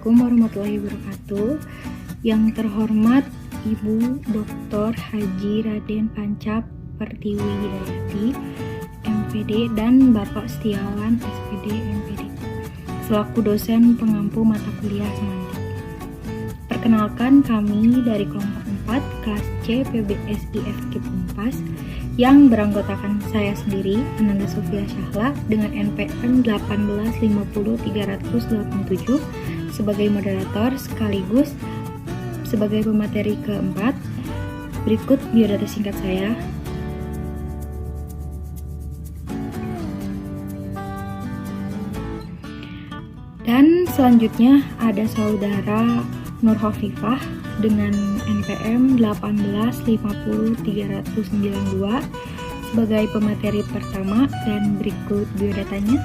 Assalamualaikum warahmatullahi wabarakatuh. Yang terhormat Ibu Dr. Haji Raden Pancap Pertiwi Hidayati, MPD, dan Bapak Setiawan, SPD, MPD, selaku dosen pengampu mata kuliah semantik. Perkenalkan, kami dari kelompok 4 kelas C PBSI FKIP Unpas yang beranggotakan saya sendiri, Ananda Sofia Syahla, dengan NPM 1850387 sebagai moderator sekaligus sebagai pemateri keempat. Berikut biodata singkat saya. Dan selanjutnya ada saudara Nur Hovifah dengan NPM 1850392 sebagai pemateri pertama, dan berikut biodatanya.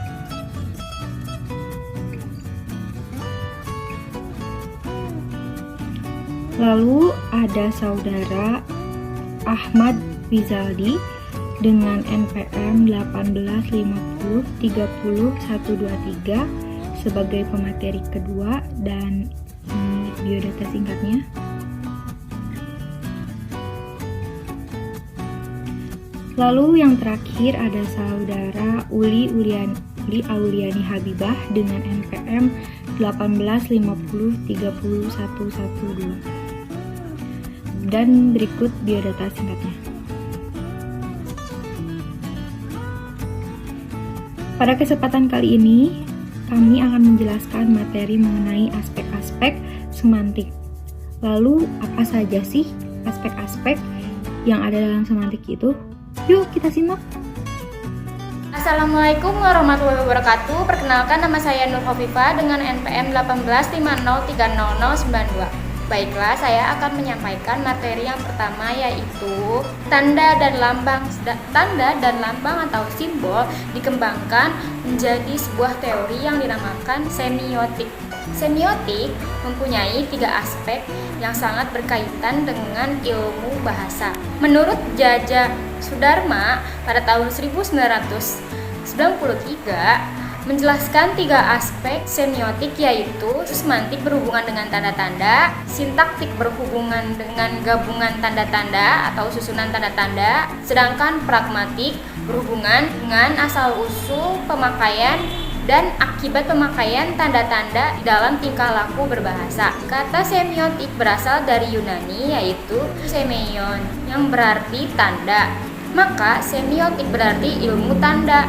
Lalu ada saudara Ahmad Rizaldi dengan NPM 185030123 sebagai pemateri kedua, dan ini biodata singkatnya. Lalu yang terakhir ada saudara Uli Auliani Habibah dengan NPM 185030112. Dan berikut biodata singkatnya. Pada kesempatan kali ini, kami akan menjelaskan materi mengenai aspek-aspek semantik. Lalu, apa saja sih aspek-aspek yang ada dalam semantik itu? Yuk kita simak. Assalamualaikum warahmatullahi wabarakatuh. Perkenalkan, nama saya Nur Hovifah dengan NPM 185030092. Baiklah, saya akan menyampaikan materi yang pertama, yaitu tanda dan lambang. Tanda dan lambang atau simbol dikembangkan menjadi sebuah teori yang dinamakan semiotik. Semiotik mempunyai 3 aspek yang sangat berkaitan dengan ilmu bahasa. Menurut Jaja Sudarma pada tahun 1993 menjelaskan 3 aspek semiotik, yaitu semantik berhubungan dengan tanda-tanda, sintaktik berhubungan dengan gabungan tanda-tanda atau susunan tanda-tanda, sedangkan pragmatik berhubungan dengan asal-usul pemakaian dan akibat pemakaian tanda-tanda dalam tingkah laku berbahasa. Kata semiotik berasal dari Yunani, yaitu semeion, yang berarti tanda. Maka semiotik berarti ilmu tanda.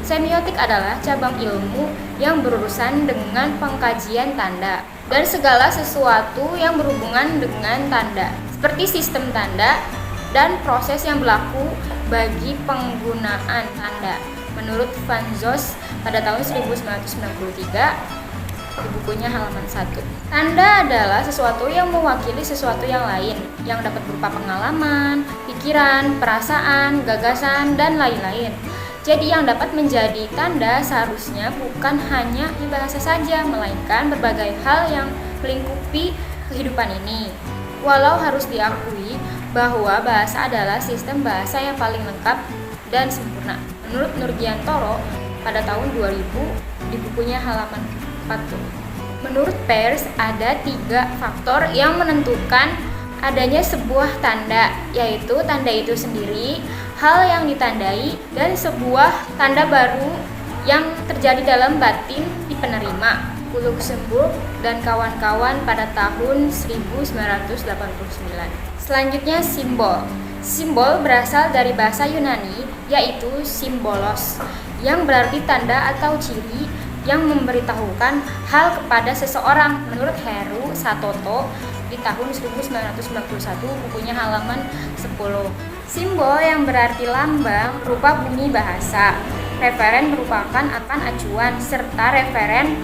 Semiotik adalah cabang ilmu yang berurusan dengan pengkajian tanda dan segala sesuatu yang berhubungan dengan tanda, seperti sistem tanda dan proses yang berlaku bagi penggunaan tanda. Menurut Van Zoos pada tahun 1993 di bukunya halaman 1. Tanda adalah sesuatu yang mewakili sesuatu yang lain, yang dapat berupa pengalaman, pikiran, perasaan, gagasan, dan lain-lain. Jadi yang dapat menjadi tanda seharusnya bukan hanya bahasa saja, melainkan berbagai hal yang melingkupi kehidupan ini. Walau harus diakui bahwa bahasa adalah sistem bahasa yang paling lengkap dan sempurna. Menurut Nurgiantoro pada tahun 2000 di bukunya halaman 40. Menurut Peirce ada 3 faktor yang menentukan adanya sebuah tanda, yaitu tanda itu sendiri, hal yang ditandai, dan sebuah tanda baru yang terjadi dalam batin di penerima. Luxemburg dan kawan-kawan pada tahun 1989. Selanjutnya simbol. Simbol berasal dari bahasa Yunani, yaitu simbolos, yang berarti tanda atau ciri yang memberitahukan hal kepada seseorang. Menurut Heru Satoto di tahun 1991, bukunya halaman 10. Simbol yang berarti lambang berupa bunyi bahasa. Referen merupakan akan acuan, serta referen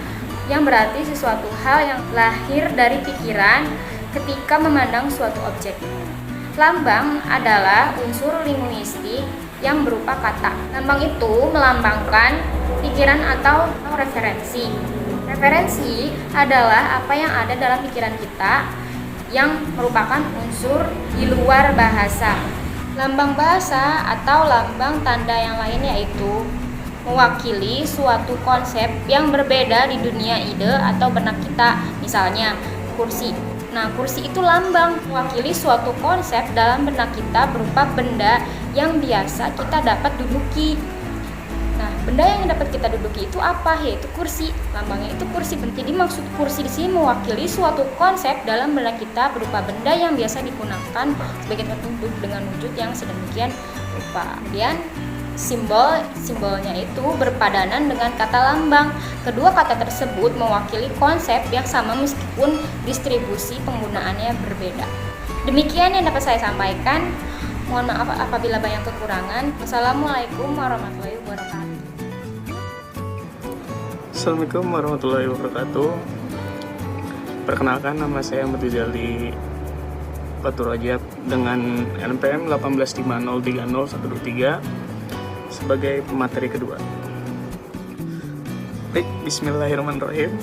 yang berarti sesuatu hal yang lahir dari pikiran ketika memandang suatu objek. Lambang adalah unsur linguistik yang berupa kata. Lambang itu melambangkan pikiran atau referensi. Referensi adalah apa yang ada dalam pikiran kita yang merupakan unsur di luar bahasa. Lambang bahasa atau lambang tanda yang lain yaitu mewakili suatu konsep yang berbeda di dunia ide atau benak kita. Misalnya kursi. Nah, kursi itu lambang mewakili suatu konsep dalam benak kita berupa benda yang biasa kita dapat duduki. Nah, benda yang dapat kita duduki itu apa? Yaitu kursi. Lambangnya itu kursi. Jadi maksud kursi di sini mewakili suatu konsep dalam benak kita berupa benda yang biasa digunakan sebagai tempat duduk dengan wujud yang sedemikian rupa. Kemudian simbolnya itu berpadanan dengan kata lambang. Kedua kata tersebut mewakili konsep yang sama meskipun distribusi penggunaannya berbeda. Demikian yang dapat saya sampaikan. Mohon maaf apabila banyak kekurangan. Wassalamualaikum warahmatullahi wabarakatuh. Assalamualaikum warahmatullahi wabarakatuh. Perkenalkan, nama saya Ahmad Rizali Batu Rajab dengan NPM 185030123 sebagai pemateri kedua. Baik, bismillahirrahmanirrahim.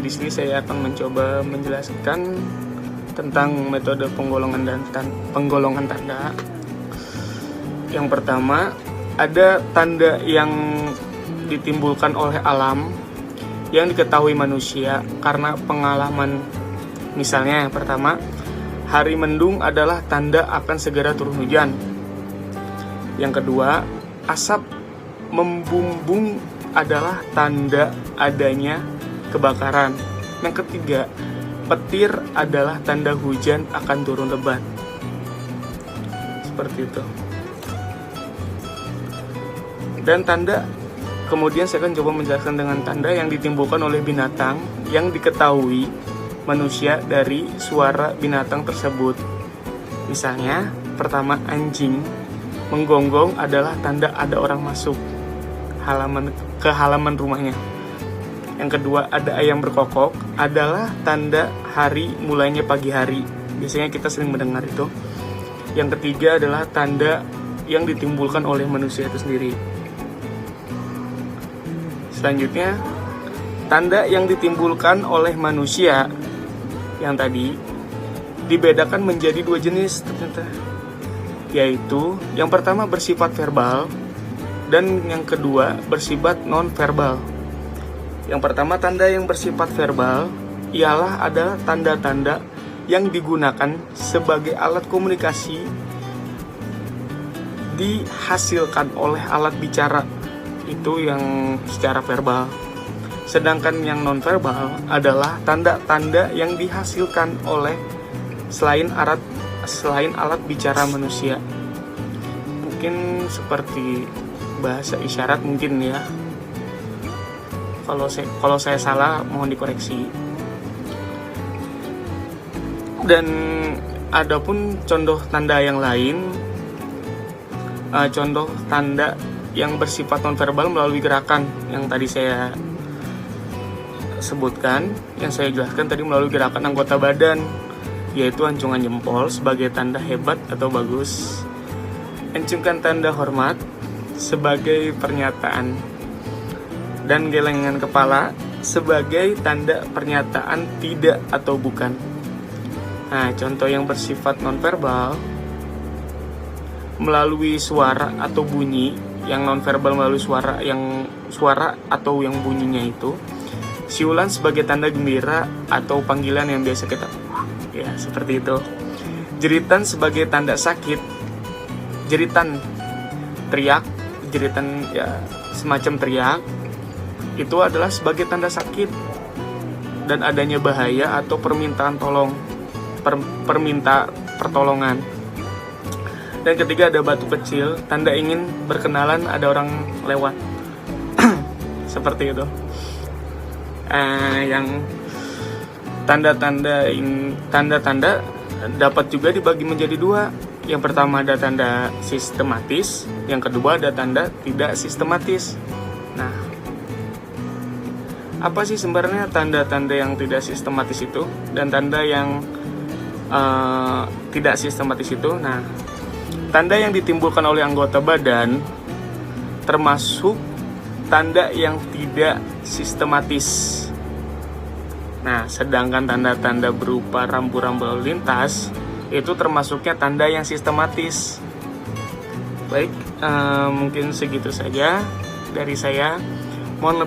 Di sini saya akan mencoba menjelaskan tentang metode penggolongan tanda. Yang pertama, ada tanda yang ditimbulkan oleh alam yang diketahui manusia karena pengalaman. Misalnya yang pertama, hari mendung adalah tanda akan segera turun hujan. Yang kedua, asap membumbung adalah tanda adanya kebakaran. Yang ketiga, petir adalah tanda hujan akan turun lebat. Seperti itu. Dan tanda, kemudian saya akan coba menjelaskan dengan tanda yang ditimbulkan oleh binatang yang diketahui manusia dari suara binatang tersebut. Misalnya, pertama, anjing menggonggong adalah tanda ada orang masuk ke halaman rumahnya. Yang kedua, ada ayam berkokok adalah tanda hari mulainya pagi hari. Biasanya kita sering mendengar itu. Yang ketiga adalah tanda yang ditimbulkan oleh manusia itu sendiri. Selanjutnya, tanda yang ditimbulkan oleh manusia yang tadi dibedakan menjadi dua jenis ternyata. Yaitu, yang pertama bersifat verbal dan yang kedua bersifat non-verbal. Yang pertama, tanda yang bersifat verbal ialah adalah tanda-tanda yang digunakan sebagai alat komunikasi dihasilkan oleh alat bicara. Itu yang secara verbal. Sedangkan yang non-verbal adalah tanda-tanda yang dihasilkan oleh selain alat bicara manusia. Mungkin seperti bahasa isyarat mungkin ya. Kalau saya salah mohon dikoreksi. Dan adapun contoh tanda yang lain, contoh tanda yang bersifat nonverbal melalui gerakan yang tadi saya sebutkan, yang saya jelaskan tadi melalui gerakan anggota badan, yaitu acungan jempol sebagai tanda hebat atau bagus, encungkan tanda hormat sebagai pernyataan, dan gelengan kepala sebagai tanda pernyataan tidak atau bukan. Nah, contoh yang bersifat nonverbal melalui suara atau bunyi, yang nonverbal melalui suara atau yang bunyinya itu, siulan sebagai tanda gembira atau panggilan yang biasa kita, ya seperti itu. Jeritan sebagai tanda sakit, jeritan ya semacam teriak, itu adalah sebagai tanda sakit dan adanya bahaya atau permintaan pertolongan. Dan ketiga, ada batu kecil, tanda ingin berkenalan, ada orang lewat. Seperti itu. Yang tanda-tanda dapat juga dibagi menjadi dua. Yang pertama ada tanda sistematis, yang kedua ada tanda tidak sistematis. Nah, apa sih sebenarnya tanda-tanda yang tidak sistematis itu dan tanda yang tidak sistematis itu? Nah, tanda yang ditimbulkan oleh anggota badan termasuk tanda yang tidak sistematis. Nah, sedangkan tanda-tanda berupa rambu-rambu lalu lintas itu termasuknya tanda yang sistematis. Baik, mungkin segitu saja dari saya. Mohon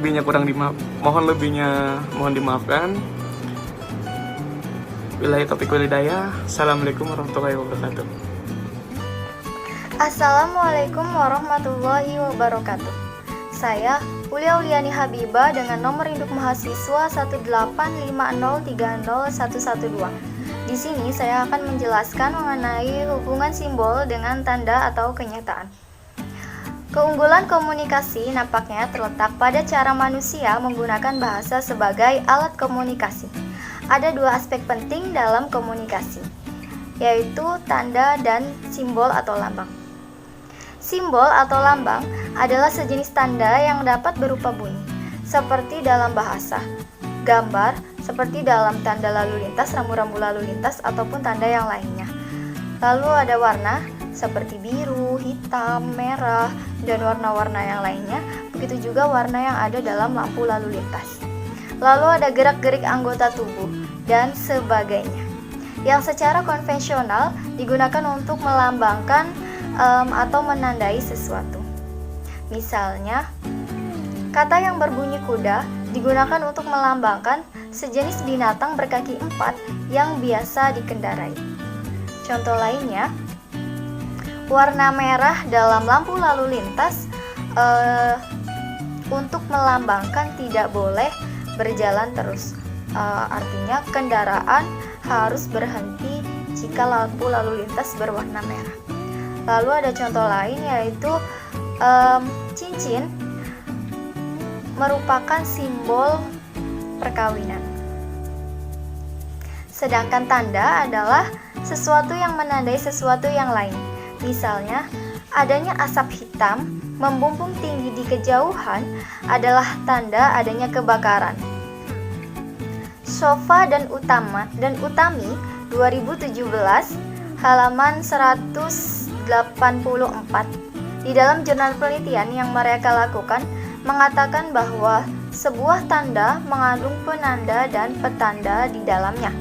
dimaafkan. Wilayah topik walidayah. Assalamualaikum warahmatullahi wabarakatuh. Assalamualaikum warahmatullahi wabarakatuh. Saya Ulia Uliani Habibah dengan nomor induk mahasiswa 185030112. Di sini saya akan menjelaskan mengenai hubungan simbol dengan tanda atau kenyataan. Keunggulan komunikasi nampaknya terletak pada cara manusia menggunakan bahasa sebagai alat komunikasi. Ada dua aspek penting dalam komunikasi, yaitu tanda dan simbol atau lambang. Simbol atau lambang adalah sejenis tanda yang dapat berupa bunyi, seperti dalam bahasa, gambar, seperti dalam tanda lalu lintas, rambu-rambu lalu lintas, ataupun tanda yang lainnya. Lalu ada warna, seperti biru, hitam, merah, dan warna-warna yang lainnya. Begitu juga warna yang ada dalam lampu lalu lintas. Lalu ada gerak-gerik anggota tubuh, dan sebagainya, yang secara konvensional digunakan untuk melambangkan atau menandai sesuatu. Misalnya, kata yang berbunyi kuda digunakan untuk melambangkan sejenis binatang berkaki 4 yang biasa dikendarai. Contoh lainnya, warna merah dalam lampu lalu lintas untuk melambangkan tidak boleh berjalan terus. Artinya kendaraan harus berhenti jika lampu lalu lintas berwarna merah. Lalu ada contoh lain, yaitu cincin merupakan simbol perkawinan. Sedangkan tanda adalah sesuatu yang menandai sesuatu yang lain. Misalnya, adanya asap hitam membumbung tinggi di kejauhan adalah tanda adanya kebakaran. Sofa dan Utami 2017 halaman 184 di dalam jurnal penelitian yang mereka lakukan mengatakan bahwa sebuah tanda mengandung penanda dan petanda di dalamnya.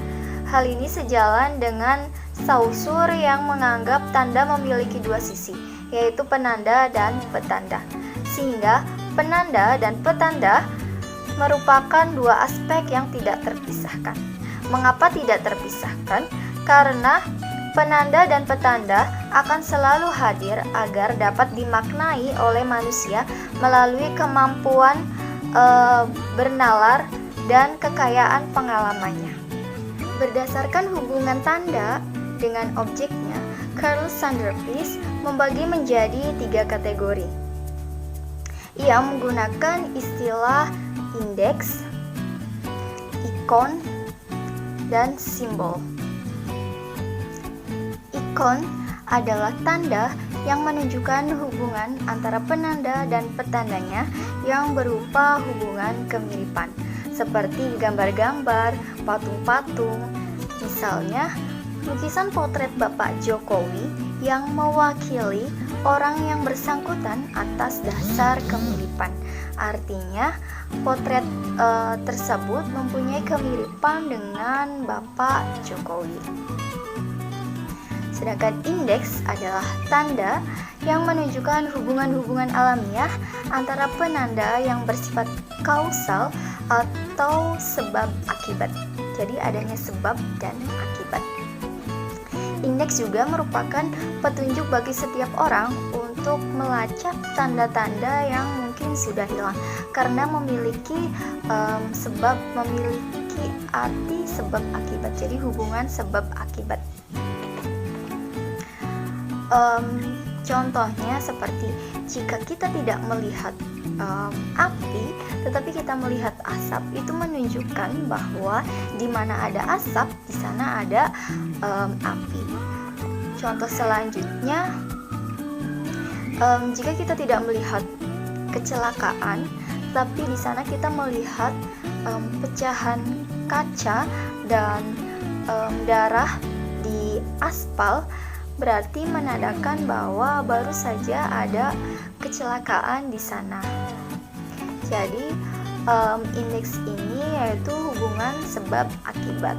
Hal ini sejalan dengan Saussure yang menganggap tanda memiliki dua sisi, yaitu penanda dan petanda. Sehingga penanda dan petanda merupakan dua aspek yang tidak terpisahkan. Mengapa tidak terpisahkan? Karena penanda dan petanda akan selalu hadir agar dapat dimaknai oleh manusia melalui kemampuan bernalar dan kekayaan pengalamannya. Berdasarkan hubungan tanda dengan objeknya, Carl Sanderfist membagi menjadi 3 kategori. Ia menggunakan istilah indeks, ikon, dan simbol. Ikon adalah tanda yang menunjukkan hubungan antara penanda dan petandanya yang berupa hubungan kemiripan, seperti gambar-gambar, patung-patung. Misalnya, lukisan potret Bapak Jokowi yang mewakili orang yang bersangkutan atas dasar kemiripan. Artinya, potret tersebut mempunyai kemiripan dengan Bapak Jokowi. Sedangkan indeks adalah tanda yang menunjukkan hubungan-hubungan alamiah antara penanda yang bersifat kausal atau sebab akibat. Jadi adanya sebab dan akibat. Indeks juga merupakan petunjuk bagi setiap orang untuk melacak tanda-tanda yang mungkin sudah hilang karena memiliki memiliki arti sebab akibat. Jadi hubungan sebab akibat. Contohnya seperti jika kita tidak melihat api, tetapi kita melihat asap, itu menunjukkan bahwa di mana ada asap, di sana ada api. Contoh selanjutnya, jika kita tidak melihat kecelakaan, tapi di sana kita melihat pecahan kaca dan darah di aspal, berarti menandakan bahwa baru saja ada kecelakaan di sana. Jadi indeks ini yaitu hubungan sebab akibat.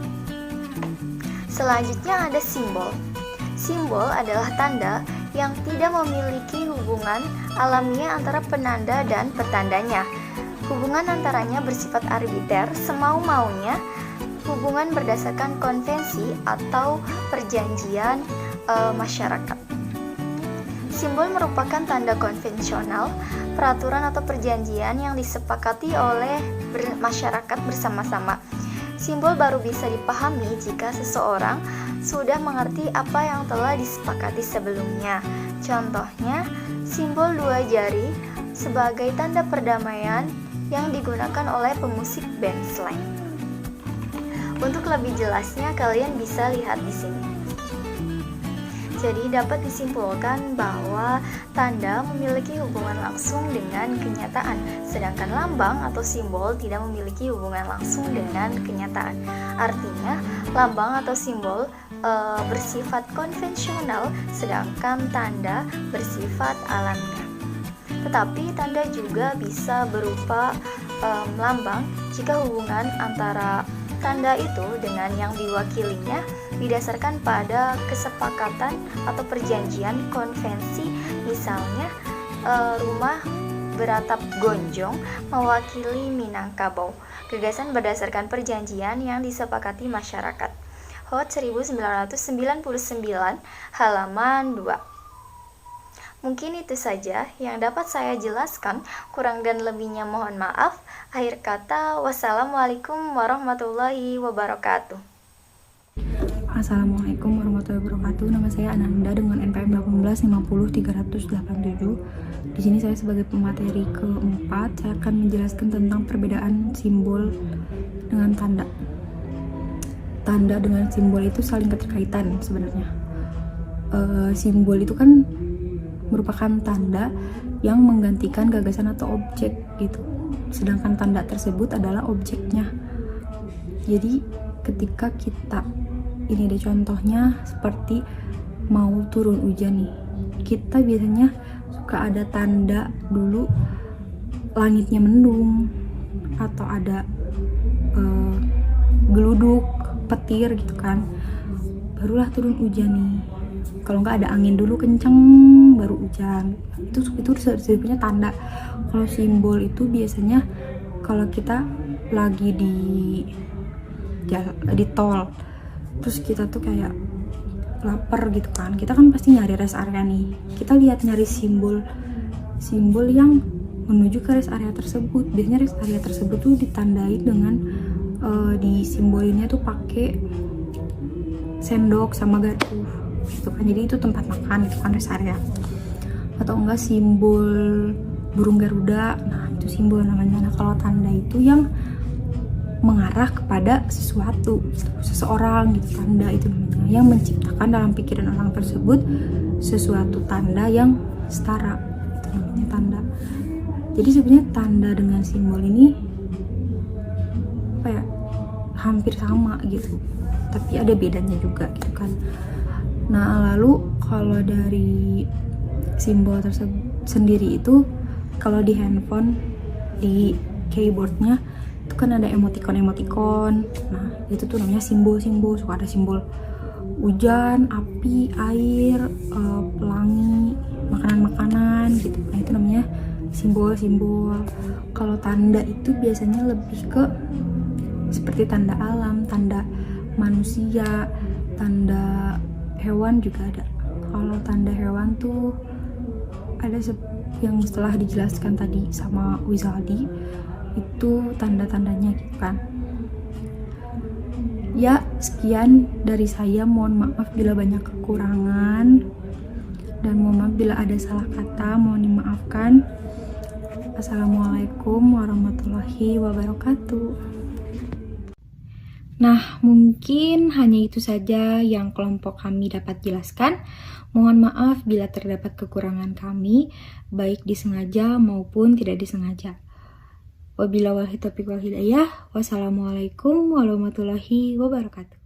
Selanjutnya ada simbol. Simbol adalah tanda yang tidak memiliki hubungan alamiah antara penanda dan petandanya. Hubungan antaranya bersifat arbiter, semau-maunya, hubungan berdasarkan konvensi atau perjanjian masyarakat. Simbol merupakan tanda konvensional, peraturan atau perjanjian yang disepakati oleh masyarakat bersama-sama. Simbol baru bisa dipahami jika seseorang sudah mengerti apa yang telah disepakati sebelumnya. Contohnya, simbol 2 jari sebagai tanda perdamaian yang digunakan oleh pemusik band slang. Untuk lebih jelasnya, kalian bisa lihat di sini. Jadi dapat disimpulkan bahwa tanda memiliki hubungan langsung dengan kenyataan, sedangkan lambang atau simbol tidak memiliki hubungan langsung dengan kenyataan. Artinya, lambang atau simbol bersifat konvensional, sedangkan tanda bersifat alamiah. Tetapi tanda juga bisa berupa lambang jika hubungan antara tanda itu dengan yang diwakilinya didasarkan pada kesepakatan atau perjanjian konvensi. Misalnya rumah beratap gonjong mewakili Minangkabau, gagasan berdasarkan perjanjian yang disepakati masyarakat. Hot 1999 halaman 2. Mungkin itu saja yang dapat saya jelaskan, kurang dan lebihnya mohon maaf. Akhir kata, wassalamualaikum warahmatullahi wabarakatuh. Assalamualaikum warahmatullahi wabarakatuh. Nama saya Ananda dengan NPM 1850387. Di sini saya sebagai pemateri keempat, saya akan menjelaskan tentang perbedaan simbol dengan tanda. Tanda dengan simbol itu saling keterkaitan sebenarnya. Simbol itu kan merupakan tanda yang menggantikan gagasan atau objek gitu. Sedangkan tanda tersebut adalah objeknya. Jadi ketika kita, ini ada contohnya seperti mau turun hujan nih. Kita biasanya suka ada tanda dulu langitnya mendung atau ada geluduk, petir gitu kan. Barulah turun hujan nih. Kalau nggak ada angin dulu kenceng baru hujan. Itu sebenarnya tanda. Kalau simbol itu biasanya kalau kita lagi di tol, terus kita tuh kayak lapar gitu kan, kita kan pasti nyari rest area nih. Kita lihat nyari simbol yang menuju ke rest area tersebut. Biasanya rest area tersebut tuh ditandai dengan disimbolinnya tuh pakai sendok sama garpu gitu kan. Jadi itu tempat makan gitu kan, rest area. Atau enggak simbol burung Garuda, nah itu simbol namanya. Nah kalau tanda itu yang mengarah kepada sesuatu, seseorang gitu, tanda itu namanya, yang menciptakan dalam pikiran orang tersebut sesuatu tanda yang setara, itu namanya tanda. Jadi sebenarnya tanda dengan simbol ini apa ya, hampir sama gitu, tapi ada bedanya juga gitu kan. Nah lalu kalau dari simbol tersebut sendiri itu, kalau di handphone, di keyboardnya itu kan ada emoticon. Nah itu tuh namanya simbol-simbol. Suka ada simbol hujan, api, air, pelangi, makanan-makanan gitu. Nah itu namanya simbol-simbol. Kalau tanda itu biasanya lebih ke seperti tanda alam, tanda manusia, tanda hewan juga ada. Kalau tanda hewan tuh ada yang setelah dijelaskan tadi sama Wizaldi, itu tanda-tandanya gitu kan. Ya sekian dari saya, mohon maaf bila banyak kekurangan dan mohon maaf bila ada salah kata, mohon dimaafkan. Assalamualaikum warahmatullahi wabarakatuh. Nah, mungkin hanya itu saja yang kelompok kami dapat jelaskan. Mohon maaf bila terdapat kekurangan kami, baik disengaja maupun tidak disengaja. Wabillahi taufiq wal hidayah. Wassalamualaikum warahmatullahi wabarakatuh.